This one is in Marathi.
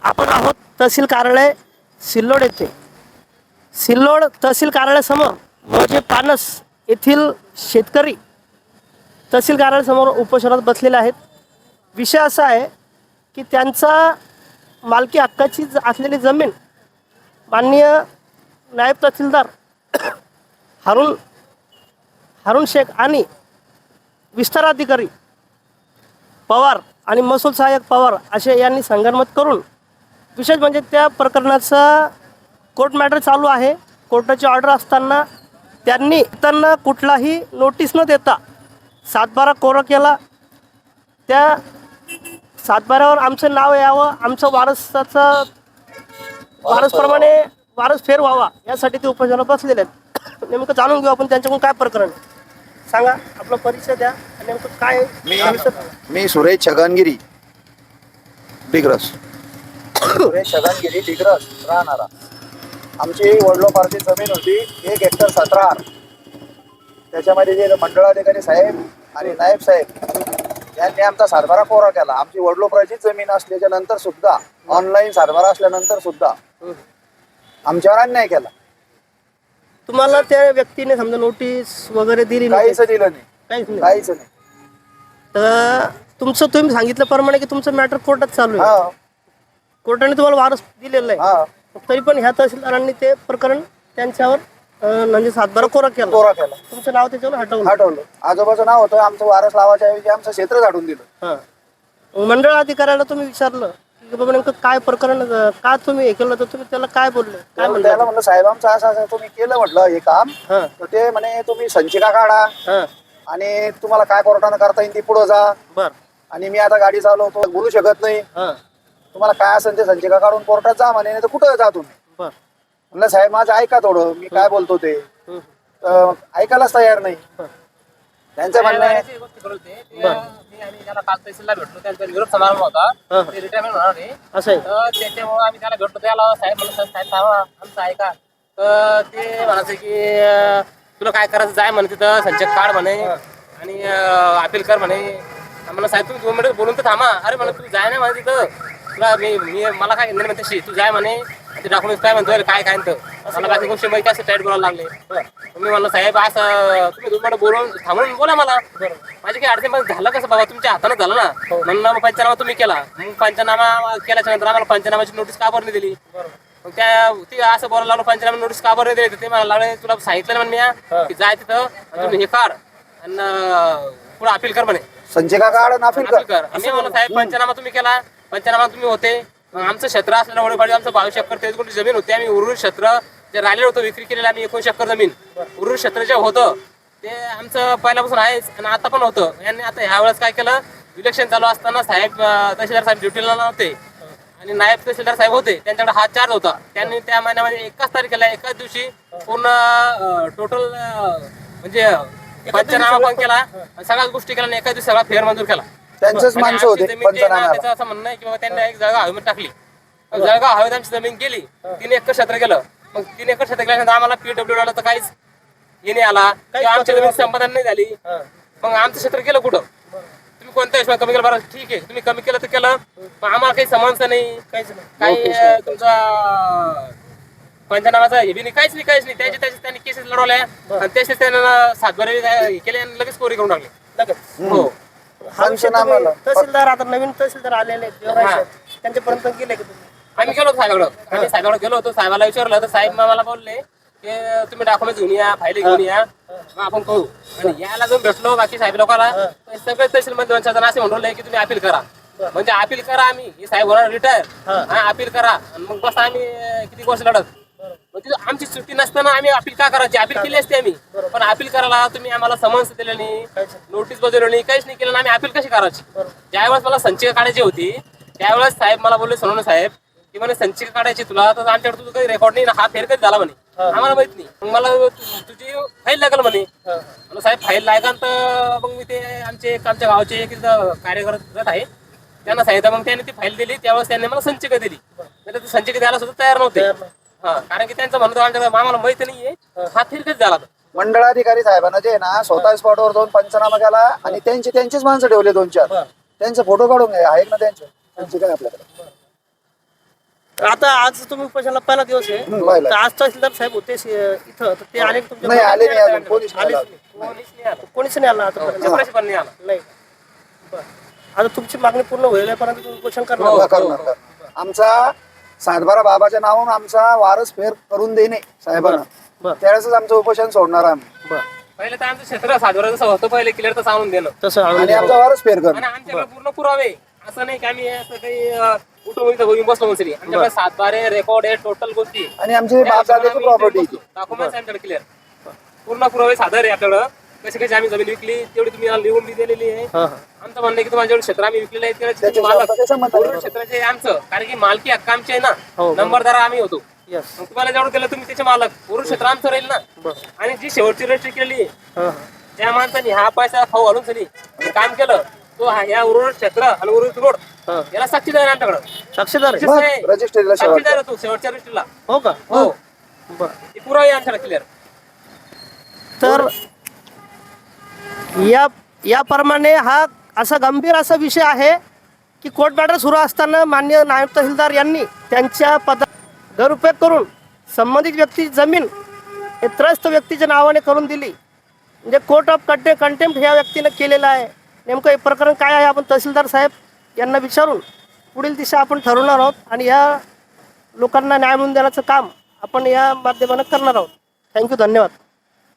आपण आहोत तहसील कार्यालय सिल्लोड येथे. सिल्लोड तहसील कार्यालयासमोर म्हणजे पानस येथील शेतकरी तहसील कार्यालयासमोर उपोषणात बसलेले आहेत. विषय असा आहे की त्यांचा मालकी हक्काची असलेली जमीन माननीय नायब तहसीलदार हारून शेख आणि विस्तार अधिकारी पवार आणि महसूल सहाय्यक पवार असे यांनी संगनमत करून, विशेष म्हणजे त्या प्रकरणाचा कोर्ट मॅटर चालू आहे. कोर्टाची ऑर्डर असताना त्यांना कुठलाही नोटीस न देता 7/12 कोरा केला. त्या 7/12वर आमचं नाव यावं, आमचं वारसप्रमाणे वारस फेर व्हावा यासाठी ते उपोषणाला बसलेले आहेत. नेमकं जाणून घेऊ आपण त्यांच्याकडून काय प्रकरण आहे. सांगा, आपला परिचय द्या. नेमकं काय? मी सुरेश छगनगिरी डिग्रस. सुरेश छगनगिरी डिग्रस राहणारा. आमची वडलोपारची जमीन होती 1 हेक्टर 17 आर. त्याच्यामध्ये जे मंडळाधिकारी साहेब आणि नायब साहेब यांनी आमचा सातबारा कोरा केला. आमची वडलोपारची जमीन असल्याच्या नंतर सुद्धा, ऑनलाईन सातबारा असल्यानंतर सुद्धा आमच्यावर अन्याय केला. तुम्हाला त्या व्यक्तीने समजा नोटीस वगैरे दिली नाही? काहीच दिलं नाही, काहीच नाही. तर तुम्ही सांगितल्याप्रमाणे की तुमचं मॅटर कोर्टात चालू आहे. कोर्टाने तुम्हाला वारस दिलेलं आहे, तरी पण ह्या तहसीलदारांनी ते प्रकरण त्यांच्यावर म्हणजे 7/12 कोरा केला. तुमचं नाव त्याच्यावर हटवलं. आजोबाचं नाव होतं, आमचं वारस लावायच्या ऐवजी आमचं क्षेत्र झाडून दिलं. मंडळ अधिकाऱ्याला तुम्ही विचारलं की बाबा नेमकं काय प्रकरण, का तुम्ही हे केलं? तर तुम्ही त्याला काय बोलले? काय त्याला म्हणलं साहेब आमचं असं तुम्ही केलं म्हटलं हे काम. तर ते म्हणे तुम्ही संचिका काढा आणि तुम्हाला काय कोर्टानं करता येईल ती पुढे जा. बर. आणि मी आता गाडी चालवतो, बोलू शकत नाही. तुम्हाला काय असेल ते संचिका काढून कोर्टात जा म्हणे, नाही तर कुठं जा तुम्ही. म्हणलं साहेब माझं ऐका थोडं, मी काय बोलतो ते ऐकायलाच तयार नाही. त्यांचं म्हणणं आहे त्याला काल तहसीलला भेटलो, त्यांचा निरोप समारंभ होता, ते रिटायरमेंट होणार नाही तर त्याच्यामुळे आम्ही त्याला भेटलो. त्याला साहेब म्हणलं साहेब आमचं ऐका. तर ते म्हणायचं की तुला काय करायचं जाय म्हणे, तिथं संचक काढ म्हणे आणि अपील कर म्हणे. म्हणलं साहेब तुम्ही 2 मिनिट बोलून तर थांबा. अरे म्हणलं तू जाय ना म्हणे तिथं, तुला मी मला काय नाही म्हणते, तू जाय म्हणे. ते डॉक्युमेंट काय म्हणतो काय तर मला बाकी गोष्टी माहिती असं टाईट बोलायला लागले. तुम्ही म्हणलं साहेब असं तुम्ही 2 मिनिट बोलून थांबून बोला मला. माझी काही अडचण पण झालं कसं बाबा, तुमच्या हातानं झालं ना. म्हणलं मग पंचनामा तुम्ही केला. मग पंचनामा केल्याच्या नंतर आम्हाला पंचनामाची नोटीस का बरं नाही दिली? मग ती असं बोलायला लागलो, पंचनामा नोटीस का बरं दिली? ते मला लागले तुला सांगितलं ना म्हणे की जाय तिथं तुम्ही हे काढ आणि पुढे अपील कर म्हणे. संचिका काढ आणि अपील कर. आम्ही म्हणलं साहेब पंचनामा तुम्ही केला, पंचनामा तुम्ही होते. आमचं क्षेत्र असलेलं वडीपाडी आमचं 22 एकर 23 गुंठ जमीन होती. आम्ही उर्वरित क्षेत्र जे राहिलेलं होतं विक्री केलेलं आम्ही 19 एकर जमीन उर्वरित क्षेत्र जे होतं ते आमचं पहिल्यापासून आहेच आणि आता पण होतं. यांनी आता ह्या वेळेस काय केलं, इलेक्शन चालू असताना साहेब तहसीलदार साहेब ड्युटीला नव्हते आणि नायब तहसीलदार साहेब होते, त्यांच्याकडे हा चार्ज होता. त्यांनी त्या महिन्यामध्ये 1 तारखेला एकाच दिवशी पूर्ण टोटल म्हणजे पंचनामा पण केला, सगळ्याच गोष्टी केल्या आणि एकाच दिवशी सगळा फेर मंजूर केला. त्यांचेच माणसं होते त्याचं असं म्हणणं आहे की बाबा त्यांनी एक जागा हवेमध्ये टाकली. जळगाव हवेत आमची जमीन गेली, 3 एकर क्षेत्र गेलं. मग 3 एकर क्षेत्र गेल्यानंतर आम्हाला PWD आला तर काहीच हे नाही आला, आमच्या जमीन संपादन नाही झाली. मग आमचं क्षेत्र गेलं कुठं? तुम्ही कोणत्या हिशोबाने कमी केलं? बरं ठीक आहे, तुम्ही कमी केलं तर केलं, पण आम्हाला काही समजतं नाही, काही तुमचा पंचनामाचा हे बी नाही, काहीच नाही. त्याचे त्यांनी केसेस लढवल्या आणि त्याचे त्यांना 7/12 केले आणि लगेच कोरी करून टाकले. हो. तहसीलदार आता नवीन तहसीलदार आलेले आहेत, त्यांच्यापर्यंत गेले की तुम्ही? आम्ही गेलो साहेबाकडे गेलो होतो. साहेबाला विचारलं तर साहेब मला बोलले की तुम्ही डॉक्युमेंट घेऊन या, फायली घेऊन या, मग आपण करू. आणि याला जाऊन भेटलो बाकी साहेब लोकांना, सगळे तहसील मध्ये 2-4 जण असे म्हणले की तुम्ही अपील करा. म्हणजे अपील करा, आम्ही हे साहेब होणार रिटायर, अपील करा. आणि मग बस आम्ही किती वर्ष लढत. आमची सुट्टी नसताना आम्ही अपील का करायची? अपील केली असते आम्ही, पण अपील करायला तुम्ही आम्हाला समन्स दिलं नाही, नोटीस बदलली नाही, काहीच नाही केलं. आम्ही अपील कशी करायची? ज्यावेळेस मला संचिका काढायची होती त्यावेळेस साहेब मला बोलले, सोनवणे साहेब की म्हणे संचिका काढायची तुला तर आमच्याकडे तुझं काही रेकॉर्ड नाही, हा फेर कधी झाला म्हणे, आम्हाला माहित नाही. मग मला तुझी फाईल लागल म्हणे. साहेब फाईल लागल तर मग मी ते आमच्या गावचे एक कार्यकर्ते आहे त्यांना सांगितलं. मग त्यांनी ती फाईल दिली, त्यावेळेस त्यांनी मला संचिका दिली. नाही संचिका द्यायला सुद्धा तयार नव्हते. कारण की त्यांचं म्हणतो आमच्याकडे आम्हाला माहिती नाहीये हा फेर कधी झाला. मंडळाधिकारी साहेबांना जे ना स्वतः स्पॉटवर जाऊन पंचनामा केला आणि त्यांचीच माणसं ठेवले 2-4. त्यांचे फोटो काढून आहे ना त्यांचे, त्यांची काय आपल्याकडे आता आज तुम्ही उपोषणाला पहिला दिवस आहे पहिला. तर आज तहसीलदार साहेब होते इथं तर ते आले का नाही आले नाही अजून कोणीच नाही आलेच आलं. नाही. कोणीच नाही आलं. कोणीच नाही आला आता चपराशी पण नाही आला. नाही बरं. आता तुमची मागणी पूर्ण होईपर्यंत तुम्ही उपोषण करणार हो, करणार. आमचा सातबारा बाबाच्या नावानं आमचा वारस फेर करून देणे साहेबांना बरं त्यावेळेस आमचं उपोषण सोडणार आम्ही बरं पहिले तर आमचं क्षेत्र सातबारा जसं होतं पहिले क्लिअर तर सांगून देणं तसं आणून आणि द्या. आमचा वारस फेर आणि करणं आमच्याकडे पूर्ण पुरावे असं नाही की आम्ही असं काही उठून इथं होऊन बसलो म्हणून आमच्याकडे 7-12 रेकॉर्ड आहे टोटल गोष्टी आणि आमची बापदादाची प्रॉपर्टी डॉक्युमेंट्स आमच्याकडे क्लिअर पूर्ण पुरावे सादर आहे आपल्याकडं कशी कशी आम्ही जमीन विकली तेवढी तुम्ही मला लिहून बी दिलेली आहे हां हां आमचं म्हणणं आहे की तुम्हाला जेवढे क्षेत्र आम्ही विकलेलं आहे त्याचे त्याच्या मालक त्याच्या संबंध पूर्ण क्षेत्राचे आहे आमचं कारण की मालकी हक्क आमचे आहे हो, ना नंबरदार आम्ही होतो यस मग तुम्हाला जेवढं केलं तुम्ही त्याचे मालक पूर्ण क्षेत्र आमचं राहील ना बरं आणि जी शेवटची रजिस्ट्री केली हां हां त्या माणसाने हा पैसा खाऊ घालून सनी काम केलं तो या उर्वरित क्षेत्र आणि उर्वरित रोड हां याला साक्षीदार आहे आमच्याकडं साक्षीदार आहे रजिस्ट्रीला साक्षीदार आहे तू शेवटच्या रजिस्ट्रीला हो का हो बरं ती पुरावे आहे आमच्याकडे क्लिअर तर याप्रमाणे हा असा गंभीर असा विषय आहे की कोर्ट मॅटर सुरू असताना माननीय नायब तहसीलदार यांनी त्यांच्या पदा गैरउपयोग करून संबंधित व्यक्ती जमीन हे त्रस्त व्यक्तीच्या नावाने करून दिली म्हणजे कोर्ट ऑफ कंटेम्प्ट ह्या व्यक्तीनं केलेलं आहे नेमकं हे प्रकरण काय आहे आपण तहसीलदार साहेब यांना विचारून पुढील दिशा आपण ठरवणार आहोत आणि या लोकांना न्याय मिळवून देण्याचं काम आपण या माध्यमानं करणार आहोत थँक्यू धन्यवाद